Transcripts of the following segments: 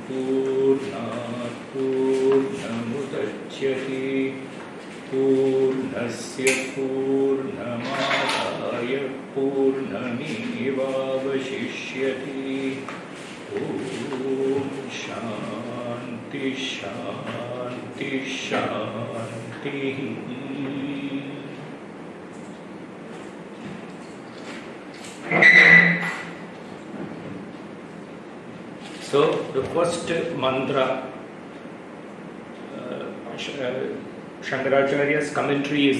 पूर्णात् पूर्णमुदच्यते पूर्णस्य पूर्णमादाय पूर्णमेवावशिष्यते ॐ शान्ति शान्ति शान्तिः. So the first mantra, Shankaracharya's commentary is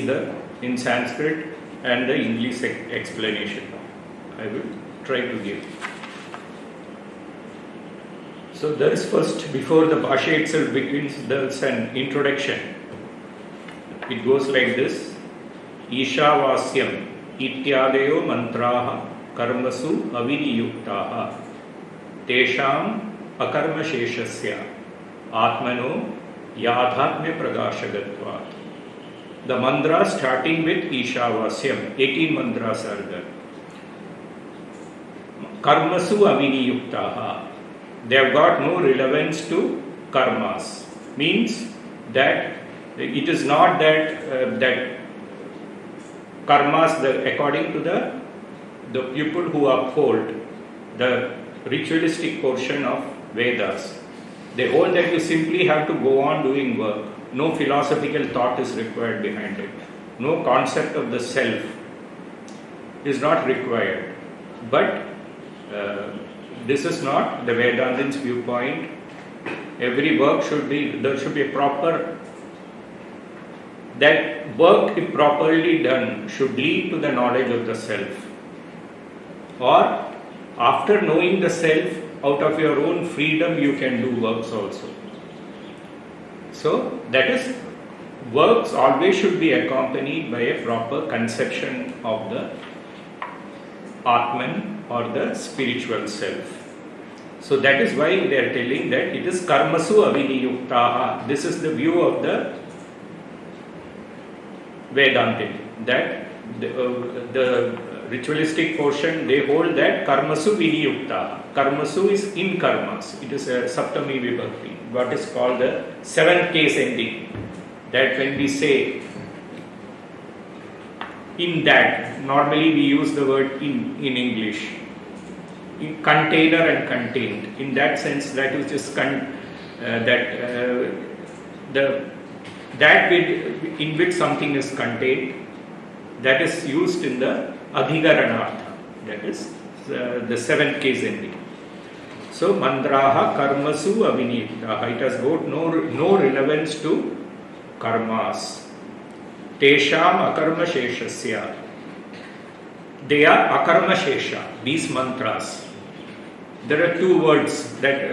in Sanskrit and the English explanation. I will try to give. So there is first, before the Bhashya itself begins, there is an introduction. It goes like this: Ishavasyam ityadayo mantraha karmasu aviniyuktaha tesham akarmasheshasya atmano yadhatmya prakashagatvat. The mantra starting with Ishavasyam, 18 mantras are there. Karmasu aviniyuktaha. They have got no relevance to karmas. Means that it is not that that karmas, according to the people who uphold the ritualistic portion of Vedas, they hold that you simply have to go on doing work. No philosophical thought is required behind it. No concept of the self is not required. But this is not the Vedantins' viewpoint. Every work there should be a proper, that work, if properly done, should lead to the knowledge of the self. Or after knowing the self, out of your own freedom you can do works also. So that is, works always should be accompanied by a proper conception of the Atman or the spiritual self. So that is why they are telling that it is karmasu aviniyuktaha. This is the view of the Vedantin, that the ritualistic portion, they hold that karmasu viniyuktaha. Karmasu is in karmas. It is a saptami vibhakti, what is called the seventh case ending. That when we say in that, normally we use the word in English, in container and contained. In that sense, that is just in which something is contained, that is used in the adhigaranartha, that is the seventh case ending. So mantraha karmasu aviniyuktaha, it has got no relevance to karmas. Tesham akarmasheshasya, they are akarmashesha, these mantras. There are two words that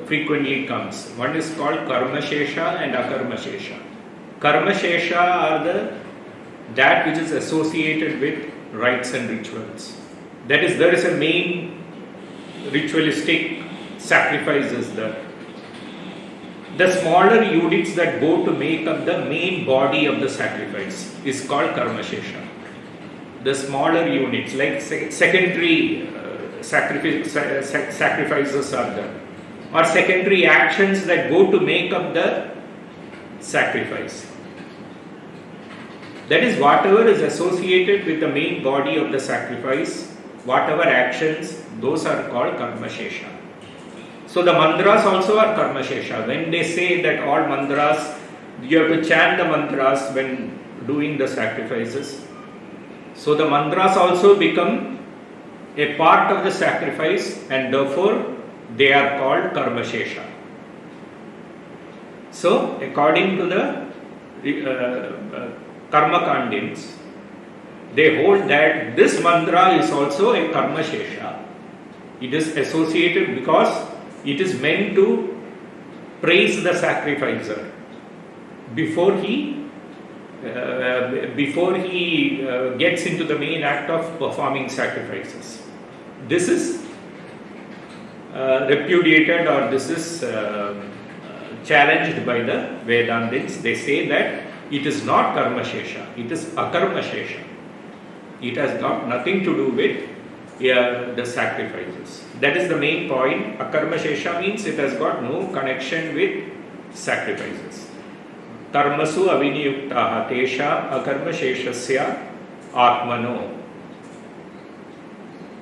frequently comes. One is called karmashesha and akarmashesha. Karmashesha are that which is associated with rites and rituals. That is, there is a main ritualistic sacrifices there. The smaller units that go to make up the main body of the sacrifice is called karmashesha. The smaller units, like secondary sacrifices are there, or secondary actions that go to make up the sacrifice. That is, whatever is associated with the main body of the sacrifice, whatever actions, those are called karmashesha. So the mantras also are karmashesha. When they say that all mantras, you have to chant the mantras when doing the sacrifices. So the mantras also become a part of the sacrifice, and therefore they are called karmashesha. So according to the karmakandins, they hold that this mantra is also a karmashesha. It is associated because it is meant to praise the sacrificer before he gets into the main act of performing sacrifices. This is repudiated, or this is challenged by the Vedantins. They say that it is not karmashesha, it is akarmashesha. It has got nothing to do with the sacrifices. That is the main point. Akarma shesha means it has got no connection with sacrifices. Karmasu aviniyuktaha tesha akarma sheshasya atmano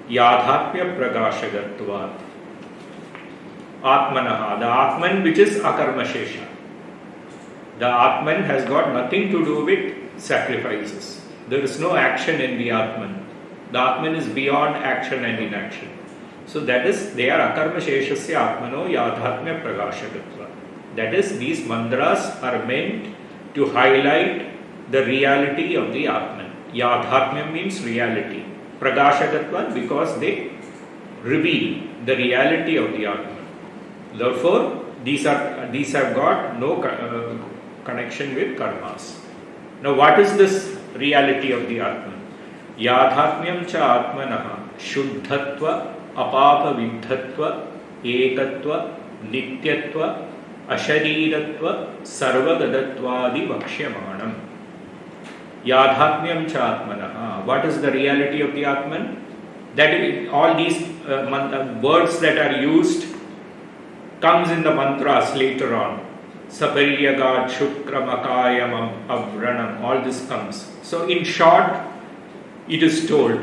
yadhatmya pragashagatvat. Atmanaha, the Atman which is akarma shesha. The Atman has got nothing to do with sacrifices. There is no action in the Atman. The Atman is beyond action and inaction. So that is, they are akarma sheshasya atmano yadhatmya pragashagatva. That is, these mantras are meant to highlight the reality of the Atman. Yadhatmya means reality. Pragashagatva because they reveal the reality of the Atman. Therefore, these have got no connection with karmas. Now, what is this reality of the Atman? Yadhatmyam cha atmanaha shuddhatva apapa viddhatva ekatva nityatva ashariratva sarvagadattvadi vaksyamanam. Yadhatmyam cha atmanaha. What is the reality of the Atman? That all these words that are used comes in the mantras later on. Saparyagad, Shukramakayam, Avranam, all this comes. So in short, it is told,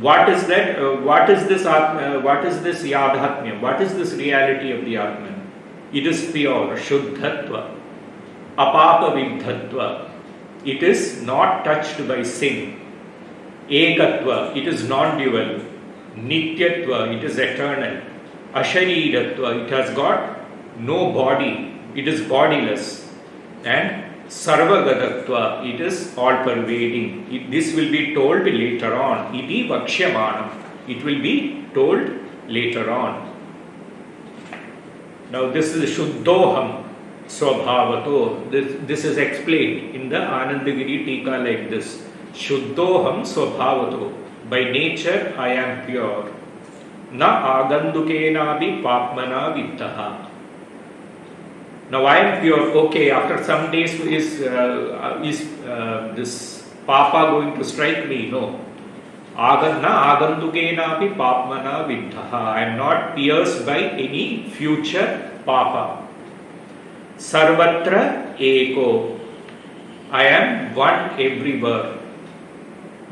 what is that? What is this Yadhatmya? What is this reality of the Atman? It is pure, Shuddhatva, Apapa Viddhatva. It is not touched by sin. Ekatva, it is non-dual. Nityatva, it is eternal. Ashariratva, it has got no body. It is bodiless. And sarvagadatva, it is all pervading. This will be told later on. Iti vaksyamanam. It will be told later on. Now this is Shuddhoham Swabhavato. This is explained in the Anandagiri Tika like this. Shuddhoham Swabhavato. By nature I am pure. Na agandukenabi papmana vittaha. Now I am pure. Okay, after some days is this papa going to strike me? No. Na agandukenabi papmana vittaha. I am not pierced by any future papa. Sarvatra eko. I am one everywhere.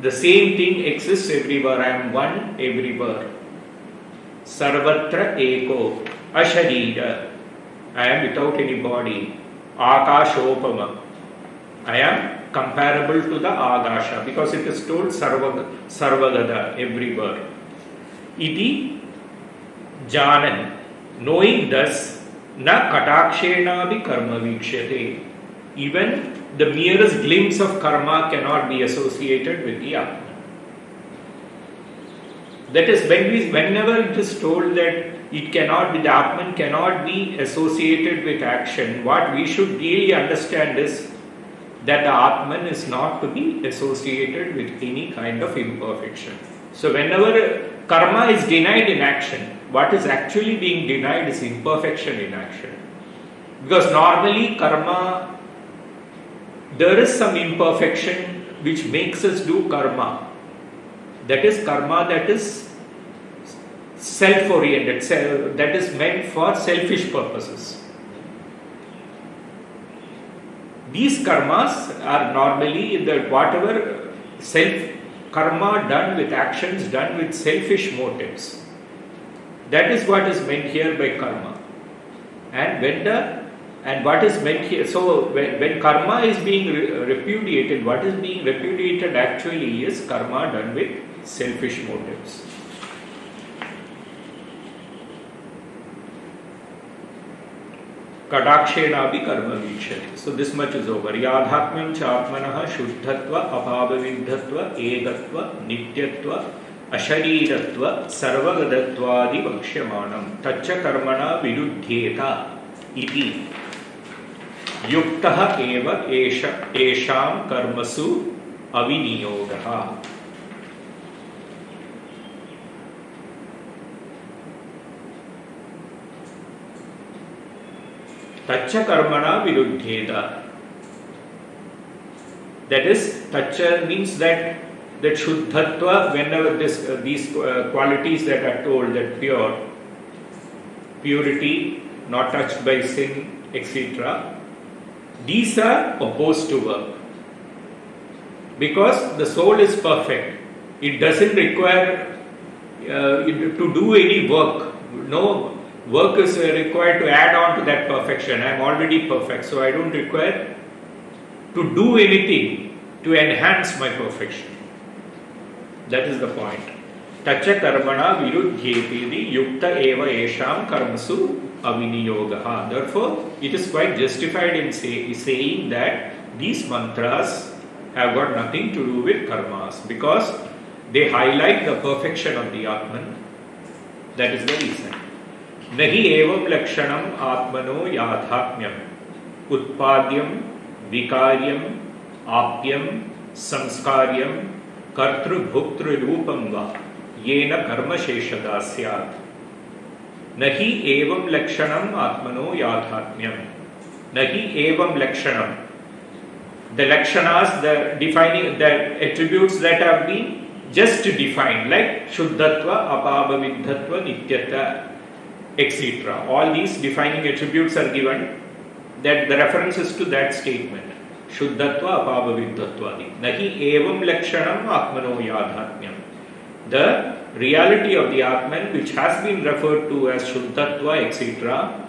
The same thing exists everywhere. I am one everywhere. Sarvatra eko. Asharira. I am without any body. Akashopama. I am comparable to the Agasha because it is told Sarvagada everywhere. Iti Janan. Knowing thus, na katakshena bhi karma vikshate. Even the merest glimpse of karma cannot be associated with the Atman. That is, whenever it is told that it cannot be, the Atman cannot be associated with action, what we should really understand is that the Atman is not to be associated with any kind of imperfection. So whenever karma is denied in action, what is actually being denied is imperfection in action. Because normally karma, there is some imperfection which makes us do karma. That is karma that is self-oriented, that is meant for selfish purposes. These karmas are normally whatever karma done with actions done with selfish motives. That is what is meant here by karma. And what is meant here, so when karma is being repudiated, what is being repudiated actually is karma done with selfish motives. Kadakshenabi karma vikshate. So this much is over. Yadhatmyam cha atmanaha shuddhatva apavaviddhatva egatva nityatva ashariratva sarvagadattvadi vaksyamanam tacca karmana viruddhyeta iti yuktaha eva esham karmasu aviniyogaha. Tacca karmana viruddheta. That is, tacca means that that Shuddhatva, whenever these qualities that are told, that purity, not touched by sin, etc., these are opposed to work. Because the soul is perfect, it doesn't require to do any work. No work is required to add on to that perfection. I am already perfect, so I don't require to do anything to enhance my perfection. That is the point. Tacha karmana virudhyeti yukta eva esham karmasu aviniyogaha. Therefore, it is quite justified in saying that these mantras have got nothing to do with karmas, because they highlight the perfection of the Atman. That is the reason. Nahi evam lakshanam atmano yadhatmyam utpadyam vikaryam apyam samskaryam kartru bhuktru rupam va yena karma sheshada syat. Nahi evam lakshanam atmano yadhatmyam. Nahi evam lakshanam. The lakshanas, the defining, the attributes that have been just defined, like Shuddhatva, Apabhavidhatva, Nityata, etc. All these defining attributes are given, that the references to that statement. Shuddhatva, Apabhavidhatva. Nahi evam lakshanam atmano yadhatmyam. The reality of the Atman, which has been referred to as Shuddhatva, etc.,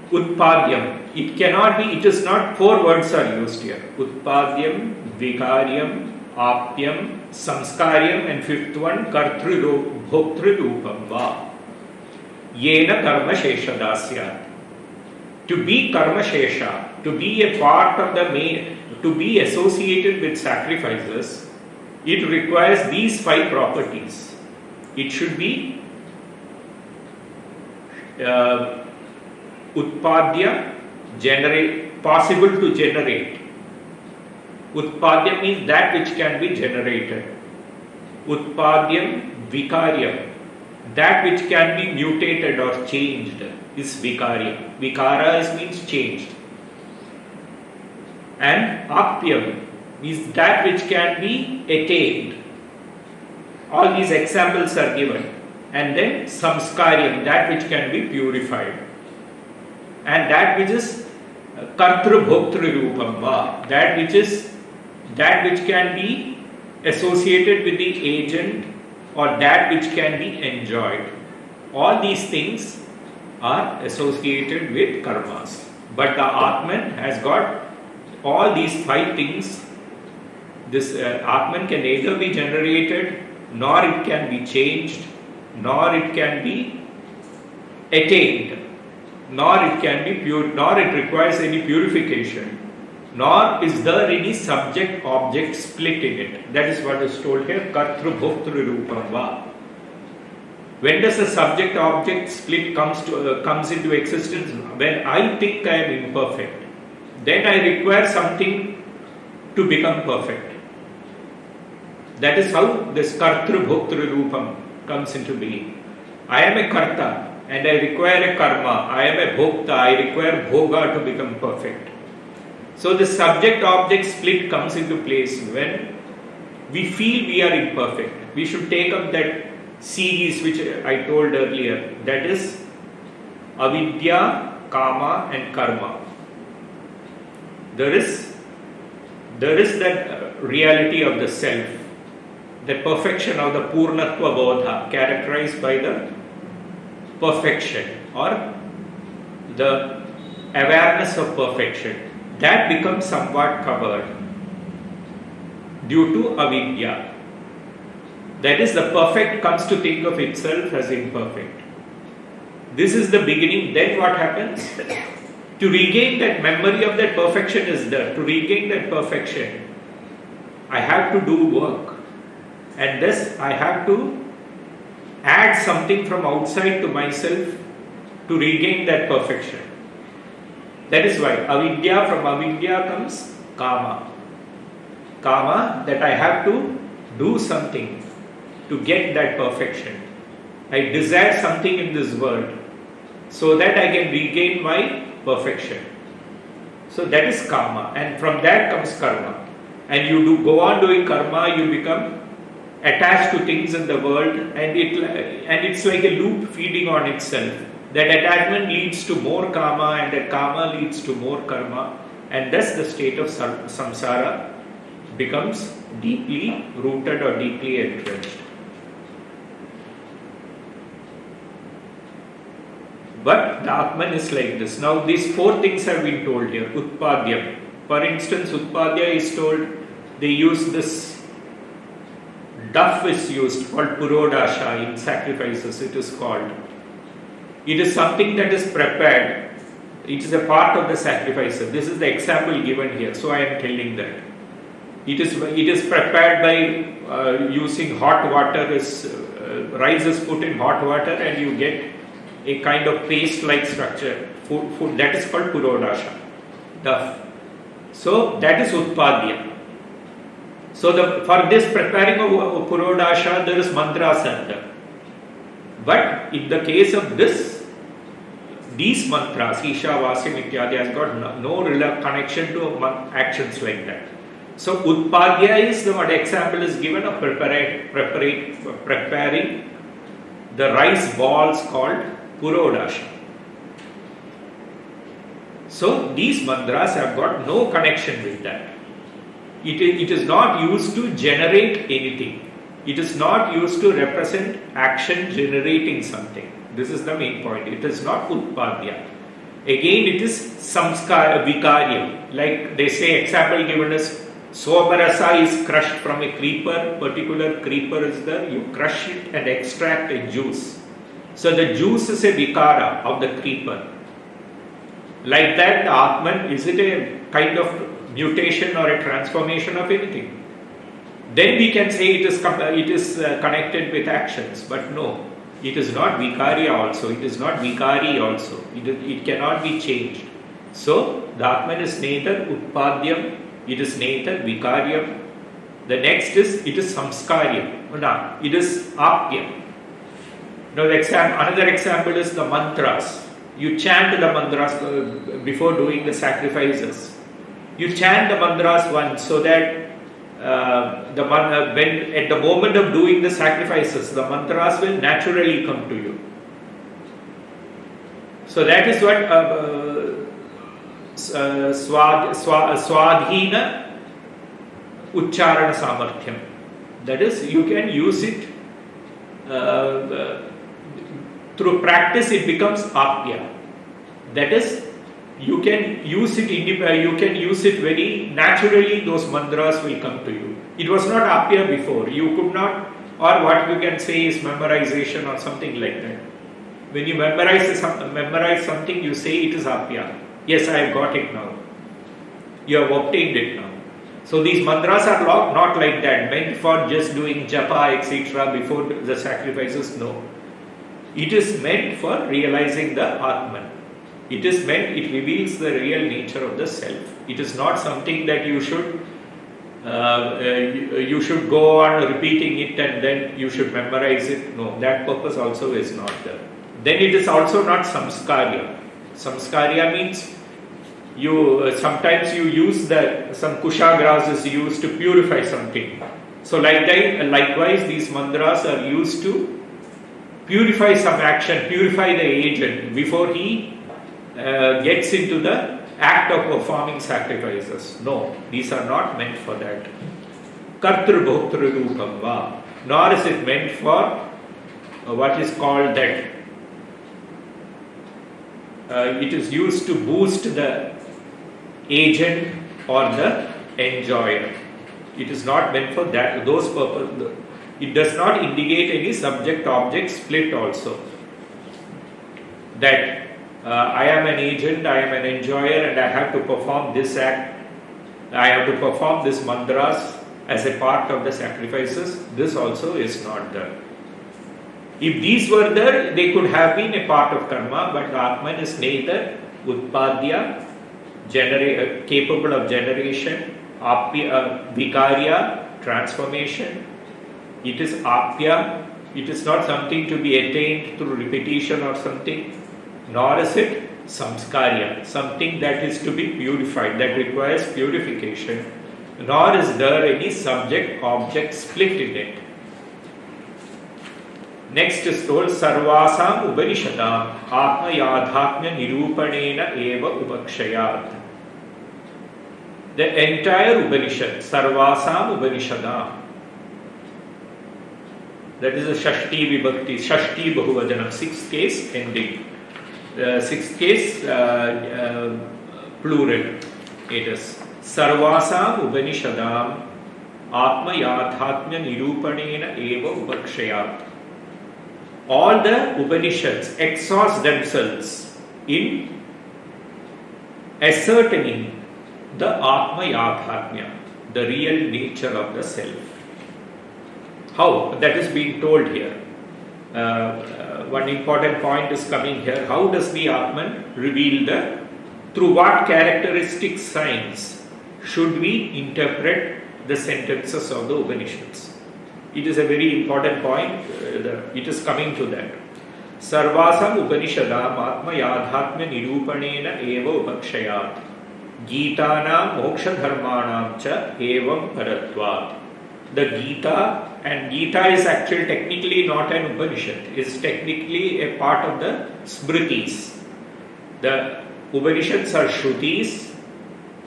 Utpadyam. It cannot be, it is not, 4 words are used here. Utpadyam, Vikaryam, Apyam, Samskaryam, and 5th one, Kartru Bhoktru Rupam Va. Yena Karma Sheshadasyat. To be Karma Shesha, to be a part of the main, to be associated with sacrifices, it requires these 5 properties. It should be Utpadya, possible to generate. Utpadya means that which can be generated. Utpadyam, Vikaryam, that which can be mutated or changed is Vikaryam. Vikara means changed. And Apyam is that which can be attained. All these examples are given. And then Samskaryam, that which can be purified. And that which is Kartru Bhoktru Rupam Va, that which can be associated with the agent or that which can be enjoyed. All these things are associated with karmas. But the Atman has got all these 5 things. This Atman can neither be generated, nor it can be changed, nor it can be attained, nor it can be pure, nor it requires any purification, nor is there any subject-object split in it. That is what is told here, Kartru Bhoktru Rupam Va. When does a subject-object split comes into existence? When I think I am imperfect, then I require something to become perfect. That is how this Kartru Bhoktru Rupam comes into being. I am a Karta and I require a karma. I am a Bhokta, I require Bhoga to become perfect. So the subject-object split comes into place when we feel we are imperfect. We should take up that series which I told earlier, that is avidya, kama and karma. There is that reality of the self, the perfection of the purnatva bodha, characterized by the perfection or the awareness of perfection. That becomes somewhat covered due to avidya. That is, the perfect comes to think of itself as imperfect. This is the beginning. Then what happens? To regain that memory of that perfection is there. To regain that perfection, I have to do work. And thus I have to add something from outside to myself to regain that perfection. That is why avidya, from avidya comes kama. Kama, that I have to do something to get that perfection. I desire something in this world so that I can regain my perfection. So that is kama, and from that comes karma. and you go on doing karma, you become attached to things in the world, and it's like a loop feeding on itself. That attachment leads to more karma, and that karma leads to more karma, and thus the state of samsara becomes deeply rooted or deeply entrenched. But the Atman is like this. Now these four things have been told here. Utpadyam. For instance, Utpadya is told, they use this duff is used called purodasha in sacrifices, it is called. It is something that is prepared. It is a part of the sacrifice. This is the example given here, so I am telling that. It is prepared by using hot water. Rice is put in hot water and you get a kind of paste-like structure. Food that is called purodasha, duff. So that is utpadya. So for this preparing of purodasha, there is mantras under. But in the case of these mantras, Ishavasya Ityadi, has got no connection to actions like that. So utpadya is what example is given of preparing the rice balls called purodasha. So these mantras have got no connection with that. It is not used to generate anything. It is not used to represent action generating something. This is the main point. It is not utpadya. Again, it is samskara, vikaryam. Like they say, example given is sobarasa is crushed from a creeper. Particular creeper is there. You crush it and extract a juice. So the juice is a vikara of the creeper. Like that, the Atman, is it a kind of mutation or a transformation of anything? Then we can say it is connected with actions, but no, it is not vikarya also, it is not vikari also, it cannot be changed. So, the Atman is neither utpadyam, it is neither vikaryam. The next is, it is samskaryam, no, it is apyam. Now, another example is the mantras. You chant the mantras before doing the sacrifices. You chant the mantras once so that when at the moment of doing the sacrifices, the mantras will naturally come to you. So that is what swadhina ucharana samarthyam. That is, you can use it through practice. It becomes apya. That is, you can use it very naturally. Those mantras will come to you. It was not apya before. You could not, or what you can say is memorization or something like that. When you memorize something, you say it is apya. Yes, I have got it now. You have obtained it now. So these mantras are not like that, meant for just doing japa, etc. before the sacrifices. No. It is meant for realizing the Atman. It reveals the real nature of the self. It is not something that you should go on repeating it and then you should memorize it. No, that purpose also is not there. Then it is also not samskarya. Samskarya means sometimes you use some kushagrass is used to purify something. So likewise these mantras are used to purify some action, purify the agent before he gets into the act of performing sacrifices. No, these are not meant for that. Kartru bhoktru rupam va. Nor is it meant for what is called that. It is used to boost the agent or the enjoyer. It is not meant for that. Those purposes. It does not indicate any subject-object split also. That I am an agent, I am an enjoyer, and I have to perform this act. I have to perform this mantras as a part of the sacrifices. This also is not there. If these were there, they could have been a part of karma, but the Atman is neither utpadya, capable of generation, vikarya, transformation. It is apya. It is not something to be attained through repetition or something, nor is it samskarya, something that is to be purified, that requires purification. nor is there any subject-object split in it. Next is told, Sarvasam Upanishadam Atma Yadhatmya Nirupanena Eva Upakshayat. The entire Upanishad, Sarvasam Upanishadam, that is a Shashti Vibhakti, Shashti Bahuvajanam, sixth case ending. Sixth case plural. It is Sarvasam Upanishadam Atma Yadhatmya Nirupanena Eva Upakshayat. All the Upanishads exhaust themselves in ascertaining the Atma Yadhatmya, the real nature of the self. How? That is being told here. One important point is coming here. How does the Atman reveal through what characteristic signs should we interpret the sentences of the Upanishads? It is a very important point. It is coming to that. Sarvasam Upanishadam Atma Yadhatmya Nirupanena Eva Upakshayat Gitanam Moksha Dharmanam Cha Evam Paratvat. The Gita, and Gita is actually technically not an Upanishad, it is technically a part of the Smritis. The Upanishads are Shrutis,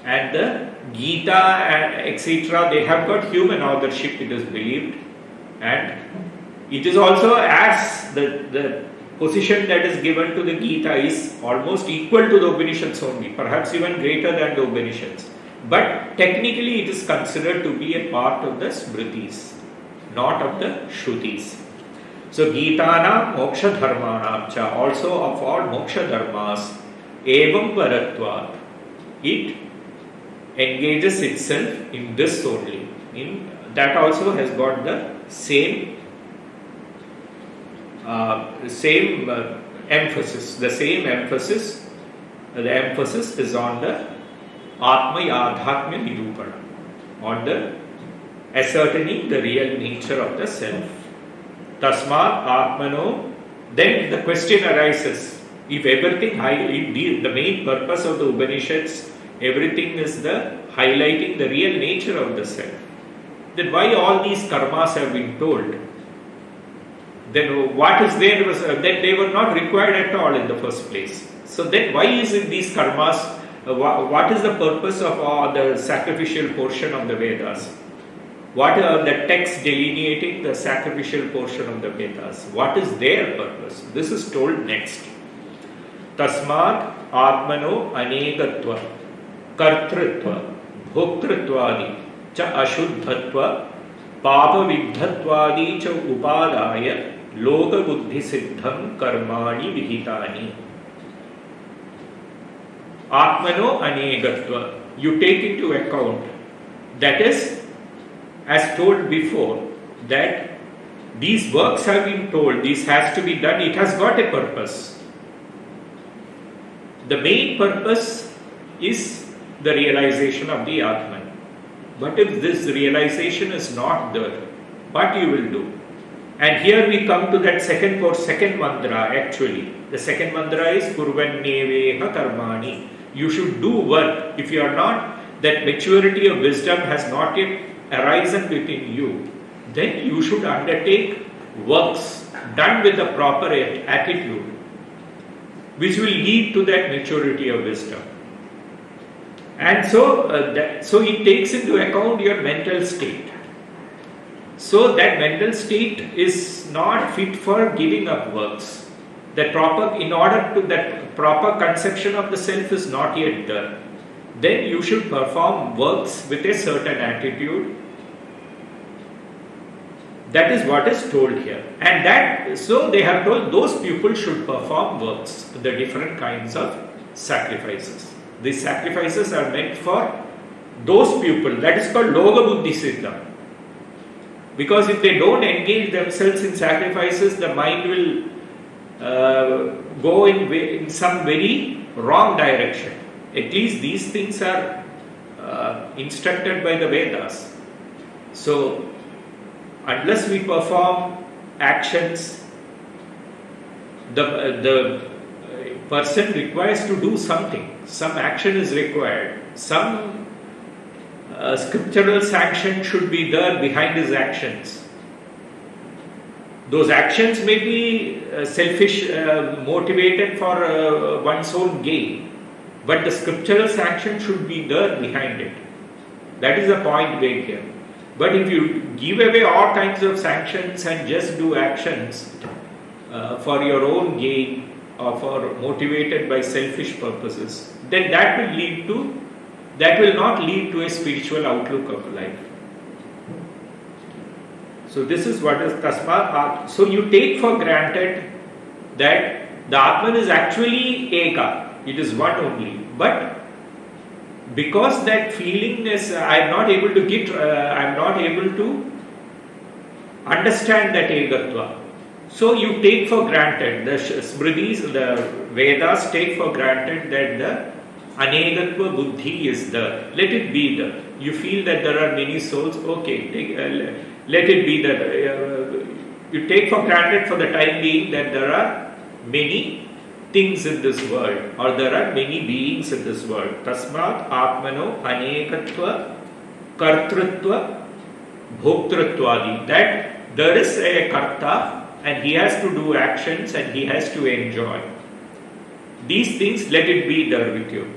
and the Gita etc. they have got human authorship, it is believed, and it is also, as the position that is given to the Gita is almost equal to the Upanishads only, perhaps even greater than the Upanishads. But technically it is considered to be a part of the Smritis, not of the Shrutis. So Gitanam Moksha Dharmanam Cha, also of all Moksha Dharmas, Evam Paratvat, it engages itself in this only. In that also has got the same emphasis. The same emphasis. The emphasis is on the Atma Yadhatmya Nirupana, on the ascertaining the real nature of the self. Tasmat Atmano. Then the question arises: if everything, the main purpose of the Upanishads, everything is the highlighting the real nature of the self, then why all these karmas have been told? Then what is there? Then they were not required at all in the first place. So then why is it these karmas? What is the purpose of the sacrificial portion of the Vedas? What are the texts delineating the sacrificial portion of the Vedas? What is their purpose? This is told next. Tasmat Atmano Anegatva Kartritva Bhoktritvadi Cha Ashuddhatva Papa Vidhatvadi Cha Upadaya Loka Buddhi Siddham Karmani Vihitani. Atmano Anegatva. You take into account, that is, as told before, that these works have been told, this has to be done, it has got a purpose. The main purpose is the realization of the Atman. But if this realization is not there, what you will do? And here we come to that second mantra actually. The second mantra is Kurvanneveha Karmani. You should do work. If you are not, that maturity of wisdom has not yet arisen within you, then you should undertake works done with the proper attitude, which will lead to that maturity of wisdom. And so it takes into account your mental state. So that mental state is not fit for giving up works. That proper conception of the self is not yet there. Then you should perform works with a certain attitude. That is what is told here. And so they have told those people should perform works, the different kinds of sacrifices. These sacrifices are meant for those people. That is called Loga Buddhi Siddham. Because if they don't engage themselves in sacrifices, the mind will go in some very wrong direction. At least these things are instructed by the Vedas. So, unless we perform actions, the person requires to do something. Some action is required. Some scriptural sanction should be there behind his actions. Those actions may be selfish, motivated for one's own gain, but the scriptural sanction should be there behind it. That is the point made here. But if you give away all kinds of sanctions and just do actions for your own gain or for motivated by selfish purposes, then that will not lead to a spiritual outlook of life. So this is what is tasma. So you take for granted that the Atman is actually Eka, it is one only. But because that feeling is, I am not able to understand that Egatva. So you take for granted, the Smritis, the Vedas take for granted that the Anegatva Buddhi is there. Let it be there. You feel that there are many souls, okay, let it be that. You take for granted for the time being that there are many things in this world, or there are many beings in this world. Tasmat Atmano Anekatva Kartrutva Bhoktruttvadi. That there is a Karta and he has to do actions and he has to enjoy. These things, let it be there with you.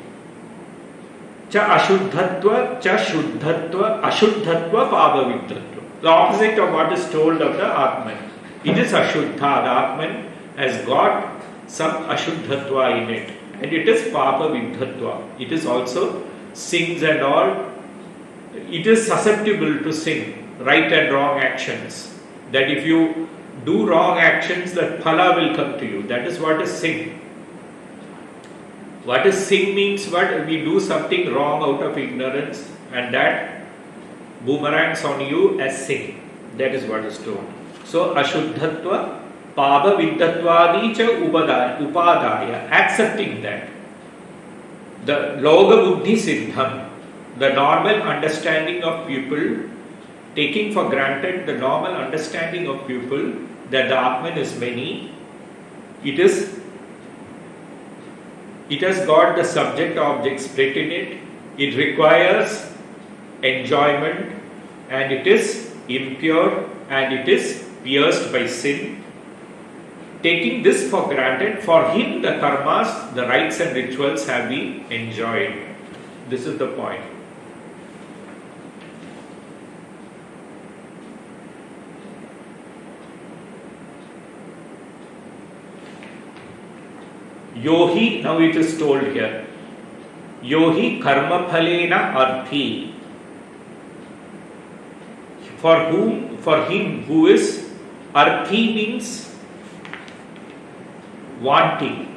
Cha Ashuddhatva, Cha Shuddhatva, Ashuddhatva Pavaviddhatva. The opposite of what is told of the Atman. It is Ashuddha. The Atman has got some Ashuddhatva in it. And it is Papa Viddhatva. It is also sins and all. It is susceptible to sin, right and wrong actions. That if you do wrong actions, that phala will come to you. That is what is sin. What is sin means what? We do something wrong out of ignorance and that boomerangs on you as sin. That is what is told. So, Ashuddhatva, Pava Viddhatvadi cha Upadaya, accepting that. The Loga Buddhi Siddham, the normal understanding of people, taking for granted the normal understanding of people that the Atman is many, it has got the subject-object split in it, it requires enjoyment and it is impure and it is pierced by sin. Taking this for granted, for him the karmas, the rites and rituals have been enjoyed. This is the point. Yohi, now it is told here, Yohi karma phalena arthi. For him who is arthi means wanting,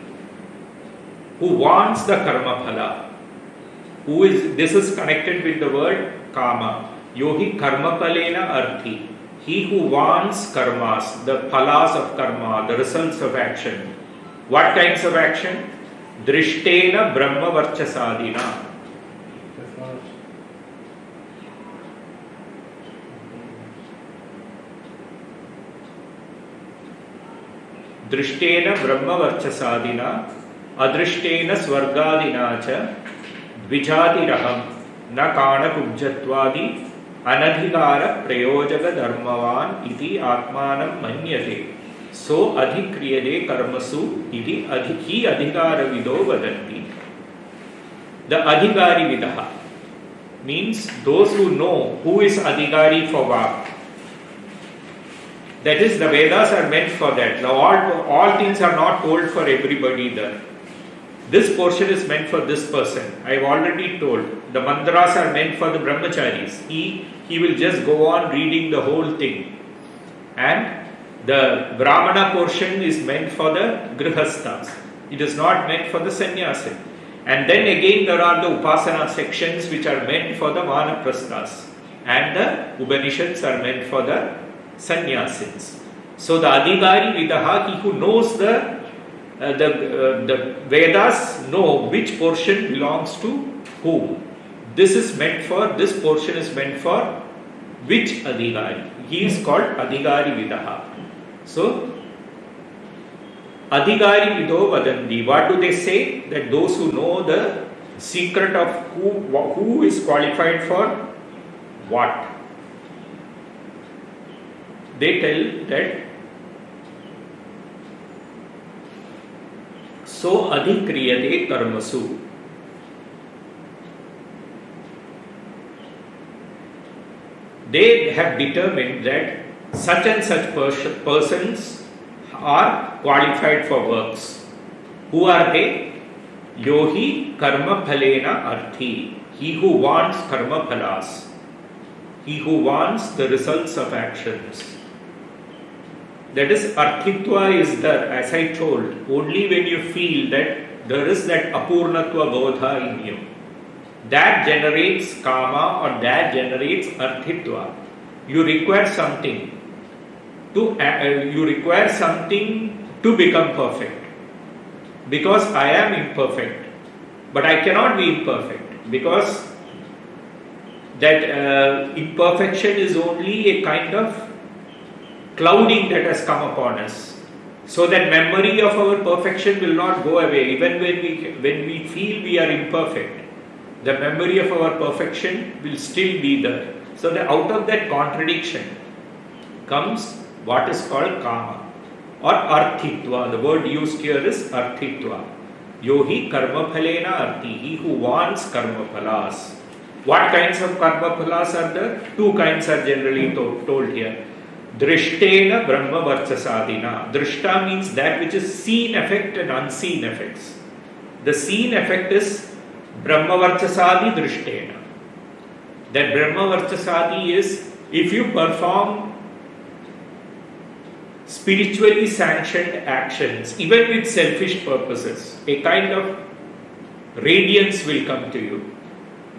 who wants the karma phala. This is connected with the word kama. Yohi karma phalena arthi. He who wants karmas, the phalas of karma, the results of action. What kinds of action? Drishtena Brahma Varchasadina. Drishtena Brahma Varchasadina, Adrishtena Swargadina cha, Dvijadiraham, Na Kana Kubjatvadi, Anadhikara Prayojaga Dharmavan, Iti Atmanam Manyate. So adhikriyade karmasu iti adhiki adhikara vido vadanti. The adhikari vidaha means those who know who is adhikari for what. That is, the Vedas are meant for that. Now all things are not told for everybody there. This portion is meant for this person. I have already told. The mantras are meant for the brahmacharis. He will just go on reading the whole thing. And the Brahmana portion is meant for the Grihasthas. It is not meant for the Sannyasi. And then again there are the Upasana sections which are meant for the Vanaprasthas. And the Upanishads are meant for the Sannyasis. So the Adhikari Vidaha, he who knows the Vedas know which portion belongs to whom. This portion is meant for which Adhikari. He is called Adhikari Vidaha. So, Adhikari Vido Vadandi. What do they say? That those who know the secret of who is qualified for what. They tell that so adhikriyate karmasu. They have determined that such and such persons are qualified for works. Who are they? Yohi karma phalena arthi. He who wants karma phalas. He who wants the results of actions. That is, arthitva is there, as I told, only when you feel that there is that apurnatva bodha in you. That generates kama or that generates arthitva. You require something to become perfect. Because I am imperfect, but I cannot be imperfect, because that imperfection is only a kind of clouding that has come upon us. So that memory of our perfection will not go away. Even when we feel we are imperfect, the memory of our perfection will still be there. So that out of that contradiction comes what is called kama or arthitva. The word used here is arthitva. Yohi karma phalena arthi. He who wants karma phalas. What kinds of karma phalas are there? Two kinds are generally told here. Drishtena brahma varchasadina. Drishta means that which is seen effect and unseen effects. The seen effect is brahma varchasadi drishtena. That brahma varchasadi is if you perform spiritually sanctioned actions, even with selfish purposes, a kind of radiance will come to you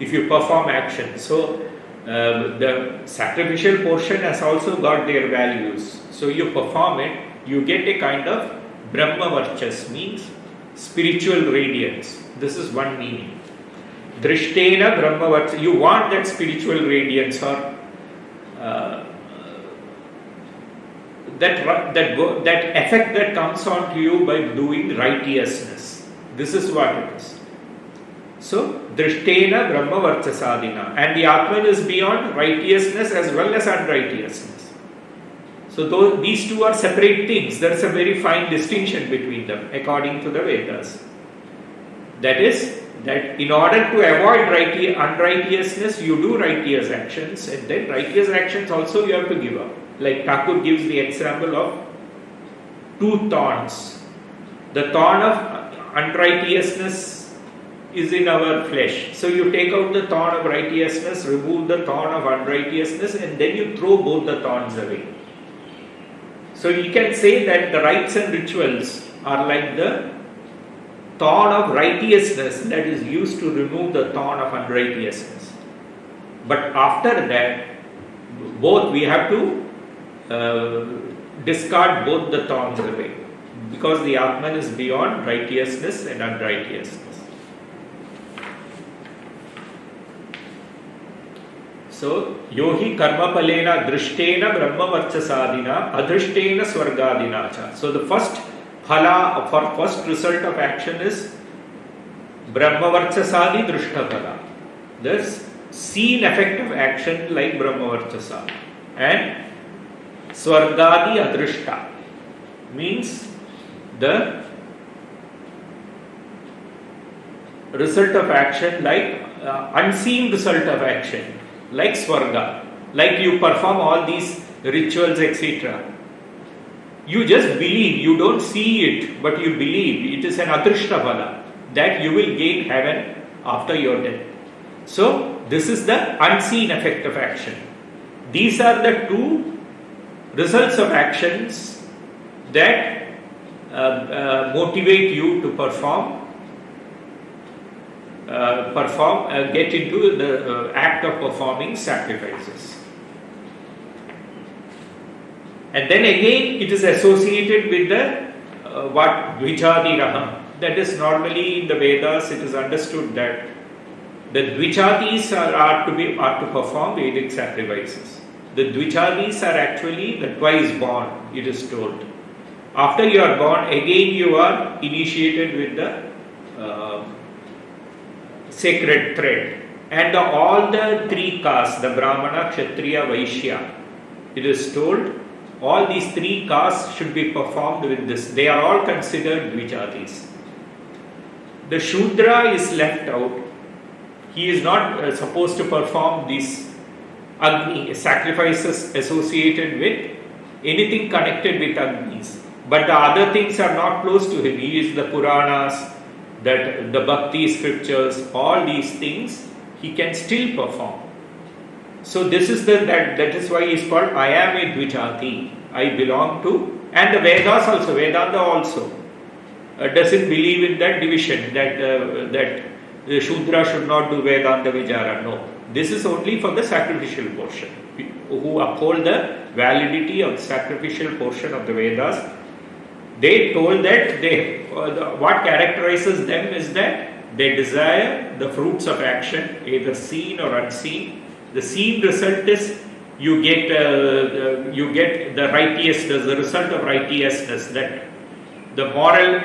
if you perform action. So, the sacrificial portion has also got their values. So, you perform it, you get a kind of Brahma Varchas, means spiritual radiance. This is one meaning. Drishtena Brahma Varchas, you want that spiritual radiance or that effect that comes on to you by doing righteousness. This is what it is. So, Drishtena Brahma Varchasadina. And the Atman is beyond righteousness as well as unrighteousness. So, these two are separate things. There is a very fine distinction between them according to the Vedas. That is, that in order to avoid unrighteousness, you do righteous actions, and then righteous actions also you have to give up. Like Thakur gives the example of two thorns. The thorn of unrighteousness is in our flesh. So you take out the thorn of righteousness, remove the thorn of unrighteousness, and then you throw both the thorns away. So you can say that the rites and rituals are like the thorn of righteousness that is used to remove the thorn of unrighteousness. But after that, both we have to discard both the thorns away, because the Atman is beyond righteousness and unrighteousness. So, yohi karma palena drishtena brahma varchasadina adrishtena swargadina cha. So, the first phala, for first result of action is brahma varchasadi drishta phala. This seen effect of action like brahma varchasadi. And Swargadi adrishta means the result of action like unseen result of action like Swarga. Like you perform all these rituals, etc. You just believe, you don't see it, but you believe. It is an adrishta phala that you will gain heaven after your death. So, this is the unseen effect of action. These are the two results of actions that motivate you to get into the act of performing sacrifices. And then again it is associated with the what Dvijadi Raham. That is, normally in the Vedas it is understood that the Dvijadis are to perform Vedic sacrifices. The Dvijadis are actually the twice born, it is told. After you are born, again you are initiated with the sacred thread. And all the three castes, the Brahmana, Kshatriya, Vaishya, it is told all these three castes should be performed with this. They are all considered Dvijatis. The Shudra is left out. He is not supposed to perform these Agni sacrifices associated with anything connected with Agnis. But the other things are not close to him. He is the Puranas, that the Bhakti scriptures, all these things he can still perform. So this is that is why he is called I am a Dvijati. I belong to, and the Vedas also, Vedanta also doesn't believe in that division that the Shudra should not do Vedanta Vijara. No, this is only for the sacrificial portion. Who uphold the validity of the sacrificial portion of the Vedas. They told that what characterizes them is that they desire the fruits of action, either seen or unseen. The seen result is you get the righteousness, the result of righteousness, that the moral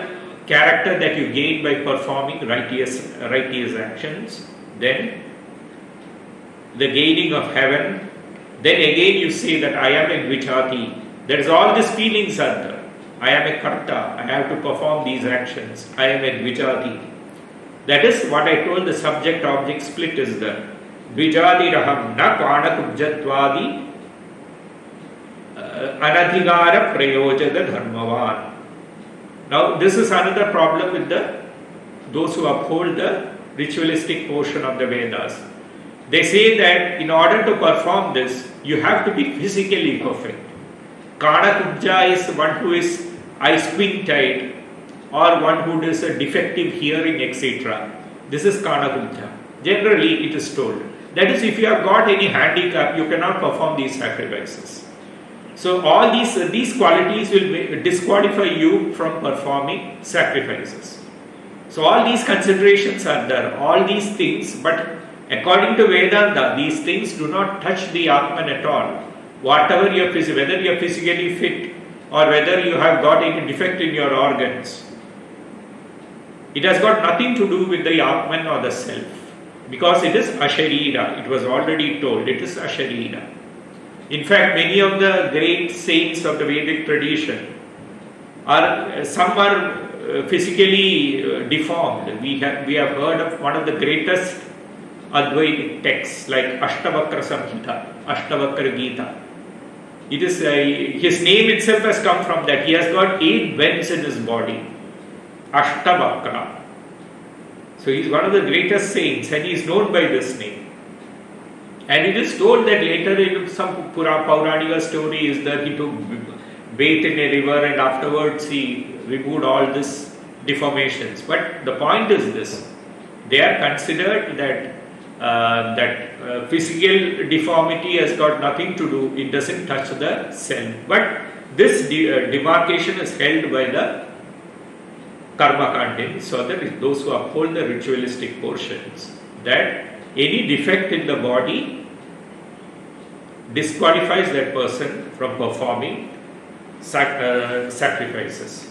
character that you gain by performing righteous actions. Then the gaining of heaven. Then again you say that I am a Dvijati. There is all these feelings are there. I am a Karta. I have to perform these actions. I am a Dvijati. That is what I told, the subject-object split is there. Dvijati raham na kanakujjatvadi anadhigara prayojaga dharmavan. Now this is another problem with those who uphold the ritualistic portion of the Vedas. They say that in order to perform this, you have to be physically perfect. Kanakujja is one who is eye squint-eyed, or one who has a defective hearing, etc. This is Kanakujja. Generally, it is told. That is, if you have got any handicap, you cannot perform these sacrifices. So, all these qualities will disqualify you from performing sacrifices. So, all these considerations are there, all these things, but according to Vedanta, these things do not touch the Atman at all. Whatever you are, whether you are physically fit or whether you have got any defect in your organs, it has got nothing to do with the Atman or the self, because it is Asharira. It was already told, it is Asharira. In fact, many of the great saints of the Vedic tradition some are physically deformed. We have heard of one of the greatest Advaitic texts like Ashtavakra Samhita, Ashtavakra Gita. It is his name itself has come from that. He has got 8 bends in his body. Ashtavakra. So he is one of the greatest saints and he is known by this name. And it is told that later in some Pauranika story is that he took bath in a river and afterwards he removed all these deformations. But the point is this: they are considered that physical deformity has got nothing to do, it doesn't touch the self. But this demarcation is held by the Karmakandins, so that those who uphold the ritualistic portions, that any defect in the body disqualifies that person from performing sacrifices.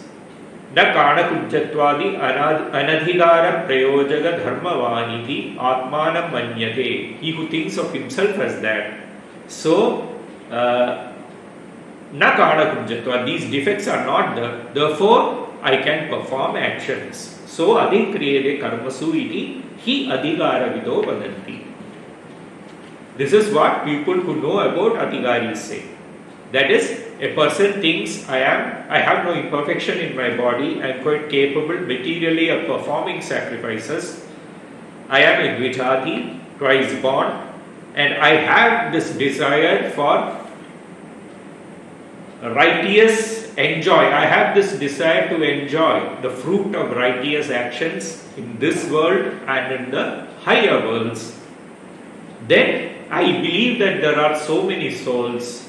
Na kanakujjatvadi anadhigara prayojaga dharmavaniti atmanam manyate. He who thinks of himself as that. So, na kanakujjatva, these defects are not there. Therefore, I can perform actions. So, adhikriyede karmasu iti hi adhigara vido vadanti. This is what people who know about adhigaris say. That is, a person thinks I have no imperfection in my body, I am quite capable materially of performing sacrifices. I am a Dvijati, twice born, and I have this desire for righteous enjoy. I have this desire to enjoy the fruit of righteous actions in this world and in the higher worlds. Then I believe that there are so many souls.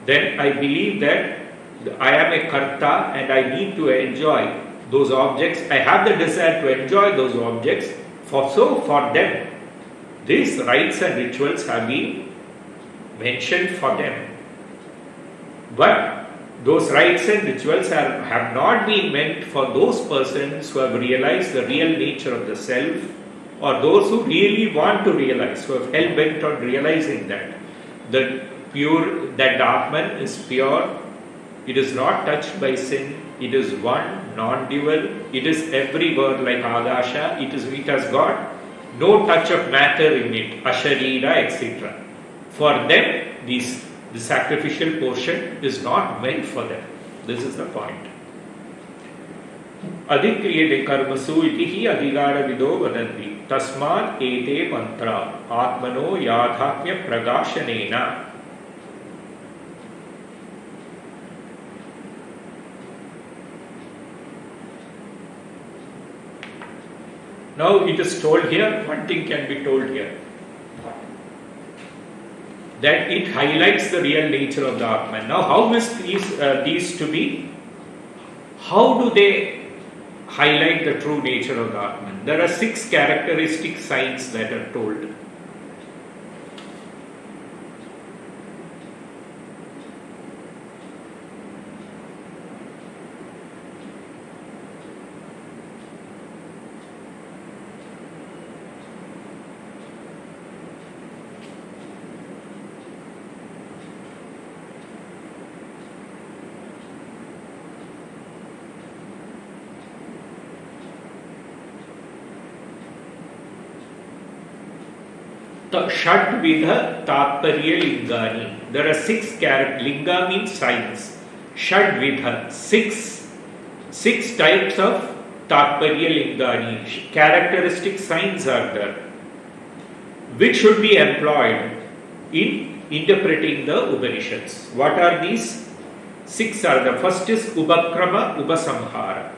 Then I believe that I am a karta and I need to enjoy those objects. I have the desire to enjoy those objects. For them, these rites and rituals have been mentioned for them. But those rites and rituals have not been meant for those persons who have realized the real nature of the self, or those who really want to realize, who have hell bent on realizing that the Atman is pure, it is not touched by sin, it is one, non-dual, it is everywhere like Agashya, it has got no touch of matter in it, asharira, etc. For them, the sacrificial portion is not meant for them. This is the point. Adhikriyate karmasu iti hi adhigara vido vadanti tasmad ete mantra atmano yadhatmya pragashanena. Now it is told here, one thing can be told here, that it highlights the real nature of the Atman. Now how is these to be? How do they highlight the true nature of the Atman? There are 6 characteristic signs that are told. Shadvidha Tatparya Lingani. There are 6 characters. Linga means signs. Shadvidha, 6 types of Tatparya Lingani. Characteristic signs are there, which should be employed in interpreting the Upanishads. What are these? 6 are the first is Upakrama Upasamhara.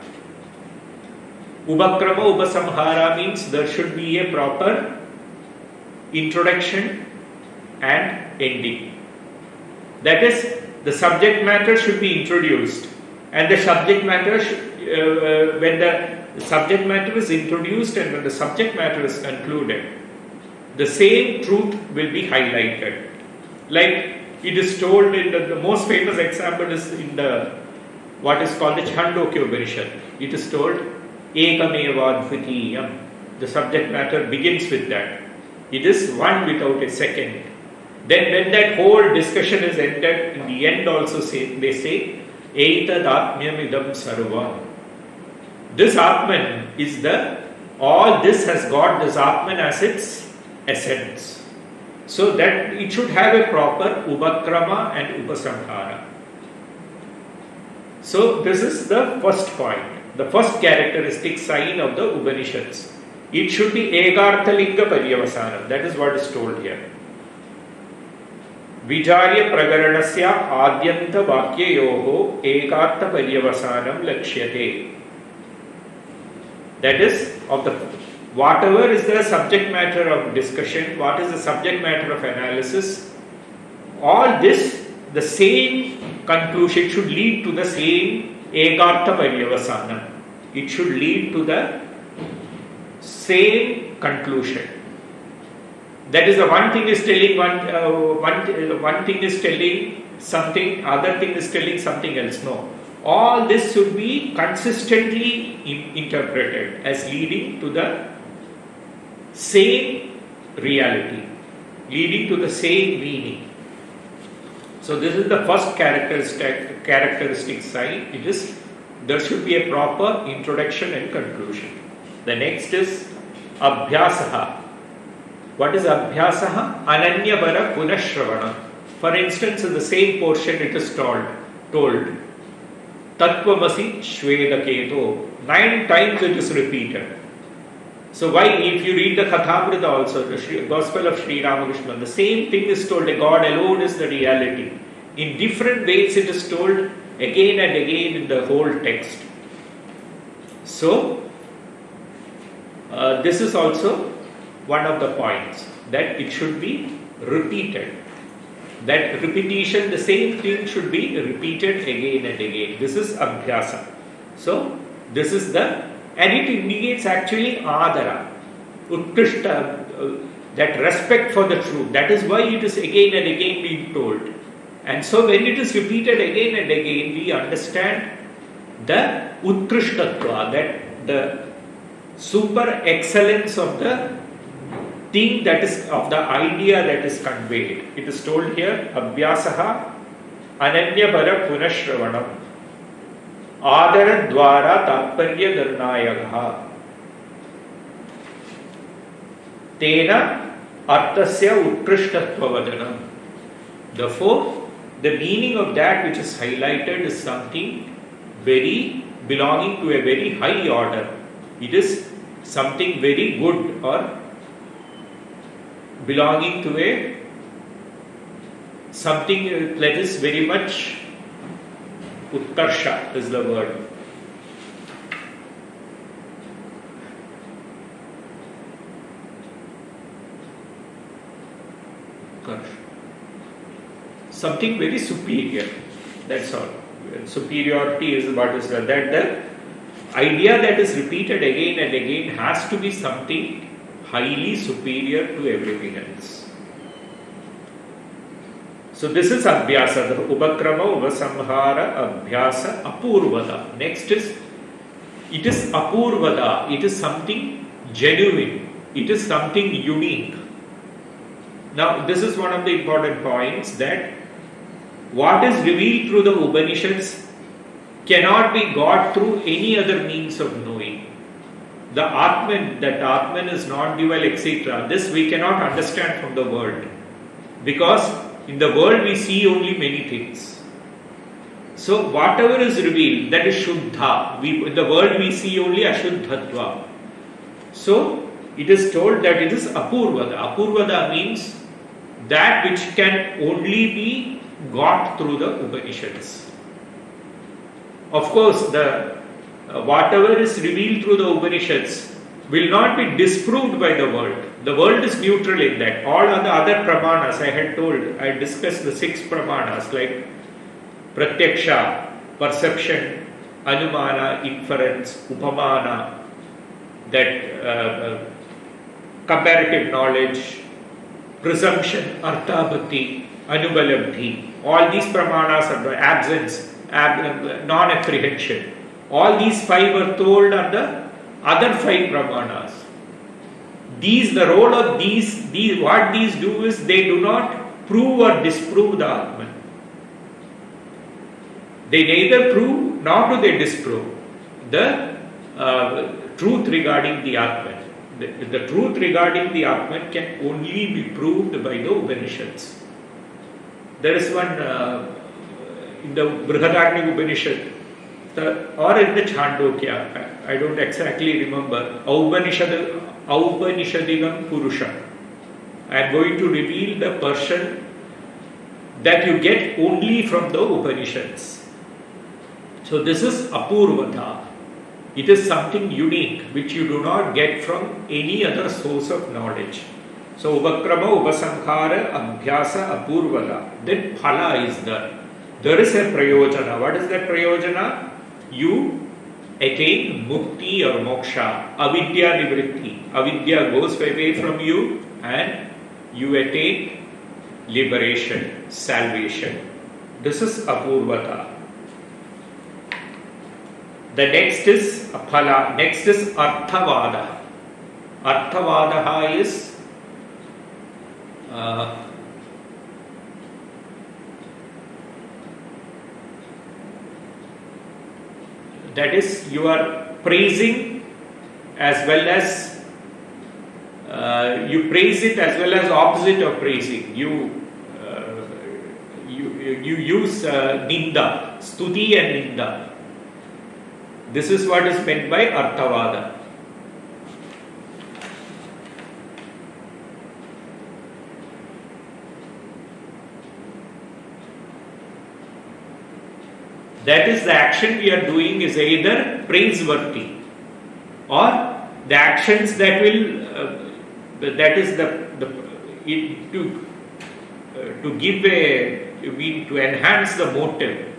Upakrama Upasamhara means there should be a proper introduction and ending. That is, the subject matter should be introduced, and the subject matter when the subject matter is introduced and when the subject matter is concluded, the same truth will be highlighted. Like it is told in the most famous example is in the what is called the Chandogya Upanishad. It is told Ekameva Dvitiyam. The subject matter begins with that. It is one without a second. Then when that whole discussion is ended, in the end also they say, Eitad Atmyam idam sarvam. This Atman is all this has got this Atman as its essence. So that it should have a proper Upakrama and Upasamhara. So this is the first point, the first characteristic sign of the Upanishads. It should be Ekarthalinga Paryavasanam. That is what is told here. Vijarya Pragaranasya Adyanta Vakyayoho Ekartha Paryavasanam Lakshyate. That is, of the whatever is the subject matter of discussion, what is the subject matter of analysis, all this, the same conclusion should lead to the same Ekartha Paryavasanam. It should lead to the same conclusion. That is, the one thing is telling one thing is telling something, other thing is telling something else. No, all this should be consistently interpreted as leading to the same reality, leading to the same meaning. So this is the first characteristic sign. It is there should be a proper introduction and conclusion. The next is Abhyasa. What is Abhyasa? Ananyapara Punashravana. For instance, in the same portion it is told Tattvamasi Shvedaketo. 9 times it is repeated. So why, if you read the Kathamrita also, the Gospel of Sri Ramakrishna, the same thing is told, God alone is the reality. In different ways it is told again and again in the whole text. So this is also one of the points, that it should be repeated. That repetition, the same thing should be repeated again and again. This is Abhyasa. So this is and it indicates actually Adara, Utkrishta, that respect for the truth. That is why it is again and again being told. And so when it is repeated again and again, we understand the Utkrishtatva, that super excellence of the thing that is, of the idea that is conveyed. It is told here, Abhyasaha Ananyabara Punashravanam Adara Dwara Taparya Nirnayagaha Tena Artasya Utkrishtatva. Therefore, the meaning of that which is highlighted is something very belonging to a very high order. It is something very good or belonging to a something that is very much Utkarsha is the word. Something very superior. That's all. Superiority is what is that. The idea that is repeated again and again has to be something highly superior to everything else. So this is Abhyasa, the Upakrama, Upasamhara, Abhyasa, Apurvada. Next is, it is Apurvada, it is something genuine, it is something unique. Now this is one of the important points, that what is revealed through the Upanishads cannot be got through any other means of knowing. The Atman, that Atman is non-dual, etc. This we cannot understand from the world, because in the world we see only many things. So whatever is revealed, that is Shuddha. In the world we see only Ashuddhatva. So it is told that it is Apurvada. Apurvada means that which can only be got through the Upanishads. Of course, the whatever is revealed through the Upanishads will not be disproved by the world. The world is neutral in that. All of the other pramanas I discussed the 6 pramanas like Pratyaksha, perception, Anumana, inference, Upamana, that comparative knowledge, presumption, Arthabhati, Anubalabdhi. All these pramanas are the absence, non-apprehension. All these 5 are told are the other 5 pramanas. The role of these, what these do is they do not prove or disprove the Atman. They neither prove nor do they disprove the truth regarding the Atman. The truth regarding the Atman can only be proved by the Upanishads. There is one in the Brihadaranyaka Upanishad, or in the Chandogya, I don't exactly remember, Aupanishadikam Purusha. I am going to reveal the person that you get only from the Upanishads. So this is Apurvata. It is something unique which you do not get from any other source of knowledge. So Upakrama, Upasamhara, Abhyasa, Apurvata. Then Phala is there. There is a Prayojana. What is that Prayojana? You attain Mukti or Moksha, Avidya Nivritti. Avidya goes away from you and you attain liberation, salvation. This is Apurvata. The next is Phala. Next is Arthavada. Arthavada is that is, you are praising as well as you praise it as well as opposite of praising. You use Ninda, Stuti and Ninda. This is what is meant by Arthavada. That is, the action we are doing is either praiseworthy or the actions that will that is to give to enhance the motive.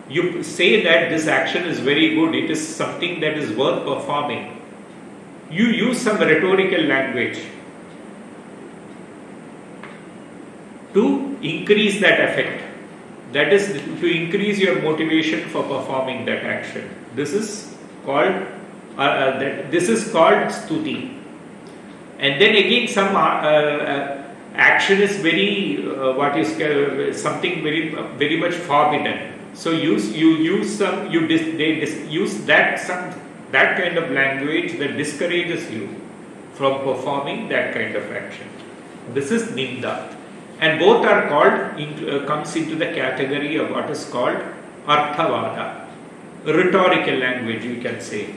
You say that this action is very good, it is something that is worth performing. You use some rhetorical language to increase that effect. That is to increase your motivation for performing that action. This is called This is called stuti. And then again, some action is very something very much forbidden. So use that kind of language that discourages you from performing that kind of action. This is ninda, and both are called comes into the category of what is called arthavada, rhetorical language, you can say.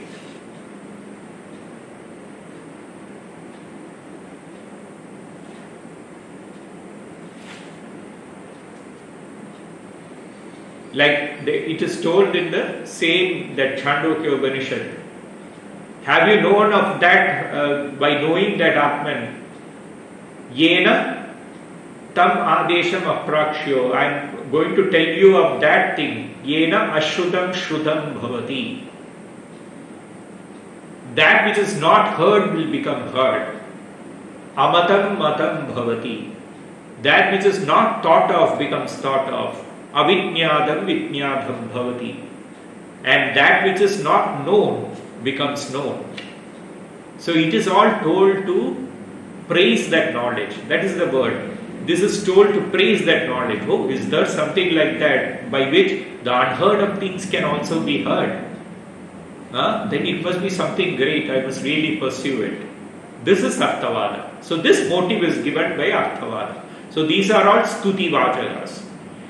Like it is told in the same that Chandogya Upanishad. Have you known of that by knowing that Atman? Yena tam adesham aprakshyo. I am going to tell you of that thing. Yena ashrudam shrudam bhavati. That which is not heard will become heard. Amatam matam bhavati. That which is not thought of becomes thought of. Avidnyadam vidnyadam bhavati. And that which is not known becomes known. So it is all told to praise that knowledge. That is the word. This is told to praise that knowledge. Oh, is there something like that by which the unheard of things can also be heard? Then it must be something great. I must really pursue it. This is Arthavada. So this motive is given by Arthavada. So these are all Stuti Vachakas.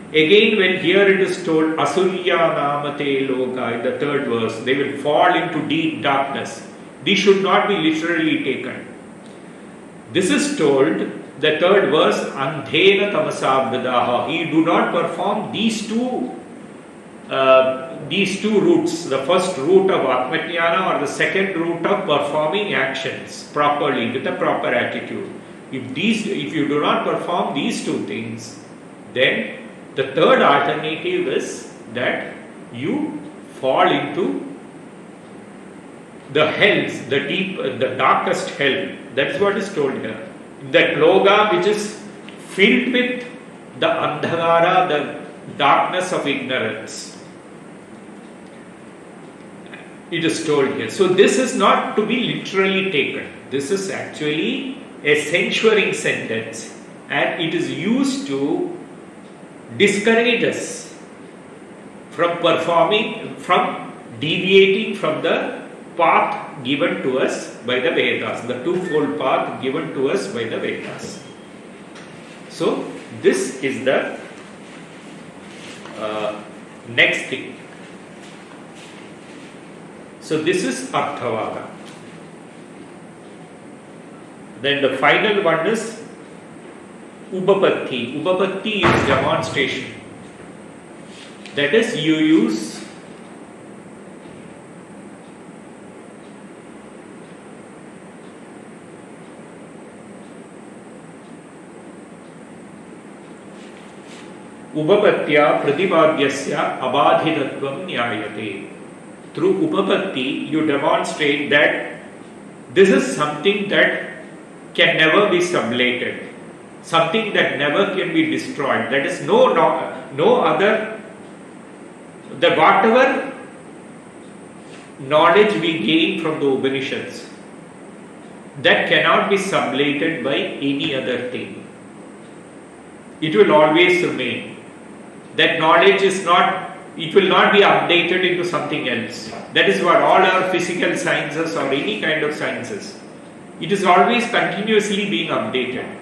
Again, when here it is told Asurya Namate Loka in the third verse, they will fall into deep darkness. These should not be literally taken. This is told, the third verse, Andhena Tamasabdadaha. He do not perform these two roots, the first root of Atmajnana or the second root of performing actions properly with a proper attitude. If you do not perform these two things, then the third alternative is that you fall into the hells, the darkest hell. That's what is told here. That loga which is filled with the andhagara, the darkness of ignorance. It is told here. So this is not to be literally taken. This is actually a censuring sentence, and it is used to discourage us from performing, from deviating from the path given to us by the Vedas, the twofold path given to us by the Vedas. So this is the next thing. So this is Arthavada. Then the final one is Upapatti. Upapatti is demonstration. That is, you use Upapatya Pratipadyasya Abadhitatvam Nyayate. Through Upapatti, you demonstrate that this is something that can never be sublated. Something that never can be destroyed. That is no other, that whatever knowledge we gain from the Upanishads, that cannot be sublated by any other thing. It will always remain. That knowledge is not, it will not be updated into something else. That is what all our physical sciences or any kind of sciences. It is always continuously being updated.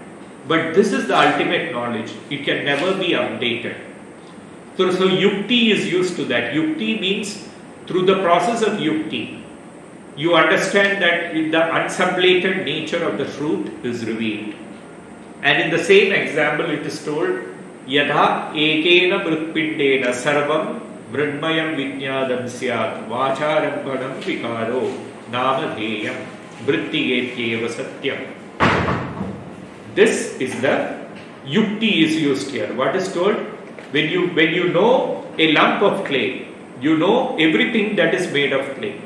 But this is the ultimate knowledge. It can never be updated. So yukti is used to that. Yukti means through the process of yukti, you understand that the unsublated nature of the truth is revealed. And in the same example it is told, Yadha ekena mritpindena sarvam mridmayam vijnadam syat vacharampanam vikaro namadheyam vrittiyetyeva satyam. This is the yukti is used here. What is told? When you know a lump of clay, you know everything that is made of clay.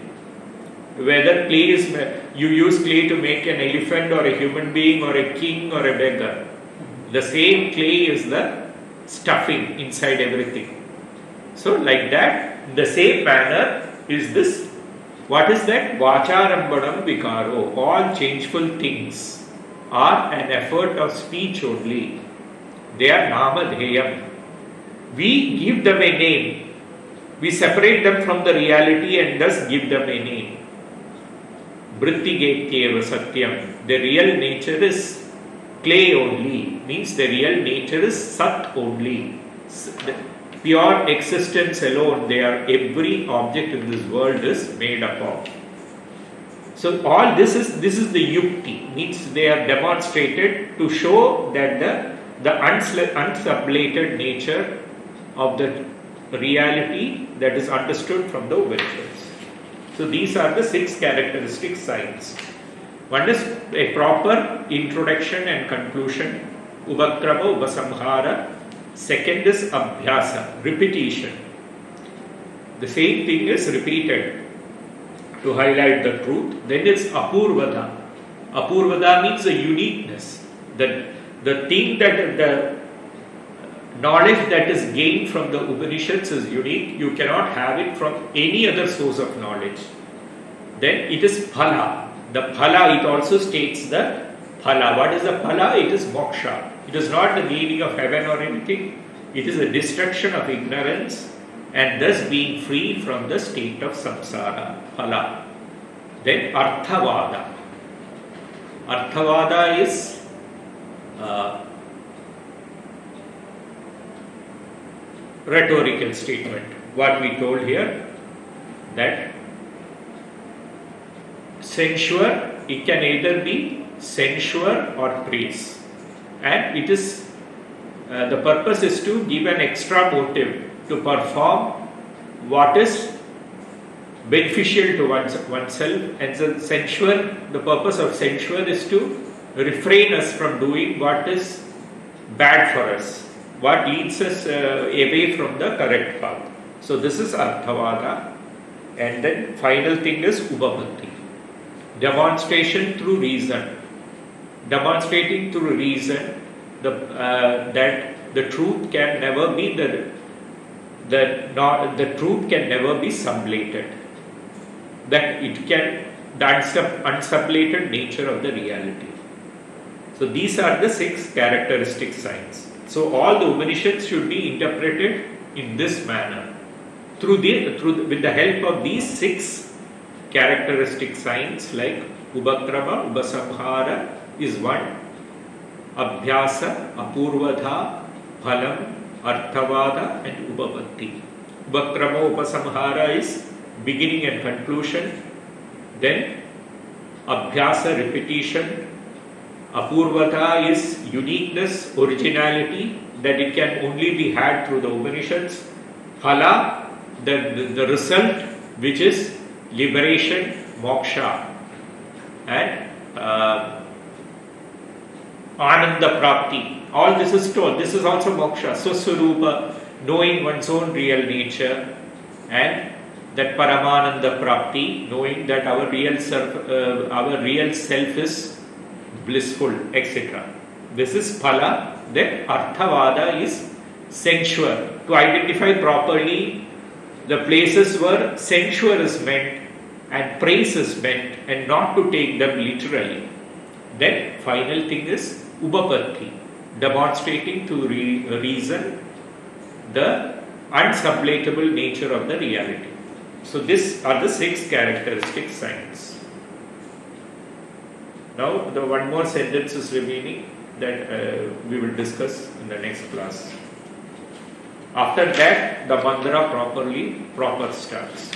Whether clay is, you use clay to make an elephant or a human being or a king or a beggar. The same clay is the stuffing inside everything. So like that, in the same manner is this What is that? Vacharambadam vikaro. All changeful things are an effort of speech only. They are namadheyam. We give them a name. We separate them from the reality and thus give them a name. Vrittigetyeva satyam. The real nature is clay only. Means the real nature is sat only. The pure existence alone. They are, every object in this world is made up of. So all this is the yukti. Means they are demonstrated to show that the unsublated nature of the reality that is understood from the Upanishads. So these are the 6 characteristic signs. One is a proper introduction and conclusion, upakrama, upasamhara. Second is abhyasa, repetition. The same thing is repeated to highlight the truth. Then it's apurvada. Apurvada means the uniqueness. The thing that the knowledge that is gained from the Upanishads is unique. You cannot have it from any other source of knowledge. Then it is phala. The phala, it also states the phala. What is the phala? It is moksha. It is not the meaning of heaven or anything. It is the destruction of ignorance and thus being free from the state of samsara. Phala. Then arthavada. Arthavada is rhetorical statement. What we told here, that censure, it can either be censure or praise, and it is the purpose is to give an extra motive to perform what is beneficial to oneself, and the censure, the purpose of censure is to refrain us from doing what is bad for us, what leads us away from the correct path. So this is arthavada. And then final thing is ubapatti, demonstration through reason. Demonstrating through reason that the truth can never be the truth can never be sublated. That it can, the unsublated nature of the reality. So these are the 6 characteristic signs. So all the Upanishads should be interpreted in this manner, with the help of these 6 characteristic signs, like upakrama, upasamhara is one, abhyasa, apurvadha, phalam, arthavada and upapatti. Upakrama, upasamhara is beginning and conclusion, then abhyasa, repetition, apurvata is uniqueness, originality, that it can only be had through the Upanishads, phala, the result, which is liberation, moksha, and ananda prapti. All this is told. This is also moksha. So swarupa, knowing one's own real nature, and that paramananda prapti, knowing that our real self is blissful, etc. This is phala. Then arthavada is censure, to identify properly the places where censure is meant and praise is meant, and not to take them literally. Then final thing is upapatti, demonstrating to reason the unsublatable nature of the reality. So these are the 6 characteristic signs. Now the one more sentence is remaining that we will discuss in the next class. After that, the mantra proper starts.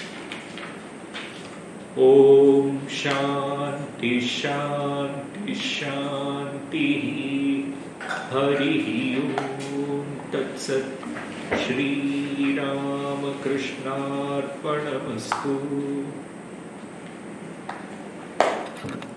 Om Shanti Shanti Shanti Hari Om Tat Sat Shri Ramakrishna Arpanamastu.